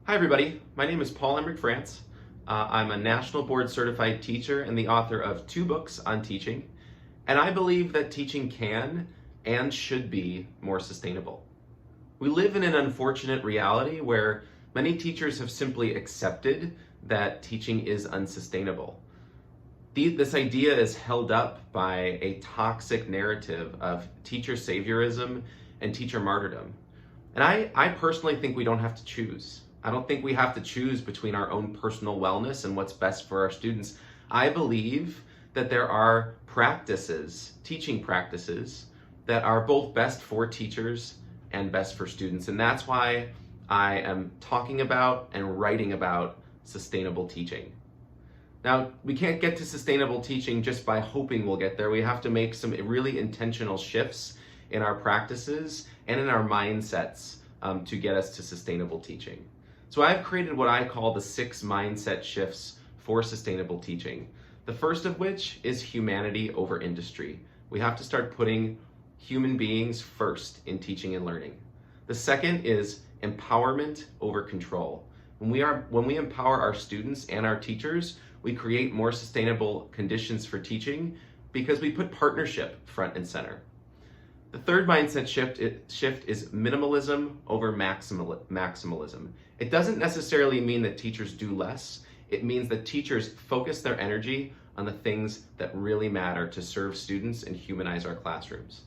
Hi everybody, my name is Paul Emmerich France. I'm a National Board Certified teacher and the author of 2 books on teaching, and I believe that teaching can and should be more sustainable. We live in an unfortunate reality where many teachers have simply accepted that teaching is unsustainable. This idea is held up by a toxic narrative of teacher saviorism and teacher martyrdom. And I personally think we don't have to choose. I don't think we have to choose between our own personal wellness and what's best for our students. I believe that there are practices, teaching practices, that are both best for teachers and best for students. And that's why I am talking about and writing about sustainable teaching. Now, we can't get to sustainable teaching just by hoping we'll get there. We have to make some really intentional shifts in our practices and in our mindsets to get us to sustainable teaching. So I've created what I call the 6 mindset shifts for sustainable teaching. The first of which is humanity over industry. We have to start putting human beings first in teaching and learning. The second is empowerment over control. When we empower our students and our teachers, we create more sustainable conditions for teaching because we put partnership front and center. The third mindset shift is minimalism over maximalism. It doesn't necessarily mean that teachers do less. It means that teachers focus their energy on the things that really matter to serve students and humanize our classrooms.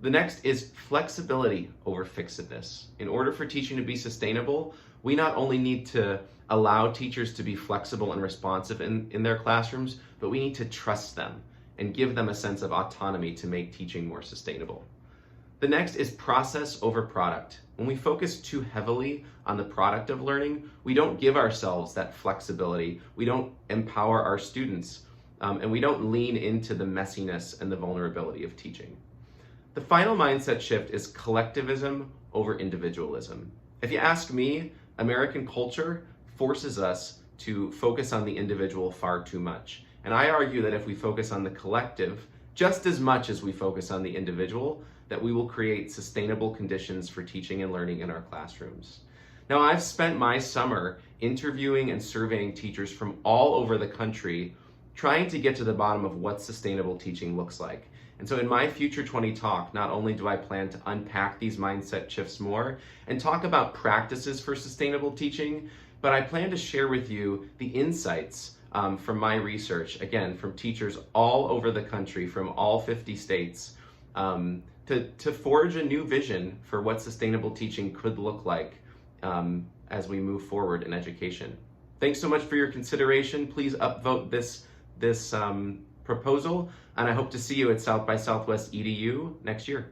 The next is flexibility over fixedness. In order for teaching to be sustainable, we not only need to allow teachers to be flexible and responsive in their classrooms, but we need to trust them and give them a sense of autonomy to make teaching more sustainable. The next is process over product. When we focus too heavily on the product of learning, we don't give ourselves that flexibility, we don't empower our students, and we don't lean into the messiness and the vulnerability of teaching. The final mindset shift is collectivism over individualism. If you ask me, American culture forces us to focus on the individual far too much. And I argue that if we focus on the collective just as much as we focus on the individual, that we will create sustainable conditions for teaching and learning in our classrooms. Now, I've spent my summer interviewing and surveying teachers from all over the country, trying to get to the bottom of what sustainable teaching looks like. And so in my Future 20 talk, not only do I plan to unpack these mindset shifts more and talk about practices for sustainable teaching, but I plan to share with you the insights from my research, again, from teachers all over the country, from all 50 states, to forge a new vision for what sustainable teaching could look like as we move forward in education. Thanks so much for your consideration. Please upvote this proposal, and I hope to see you at South by Southwest EDU next year.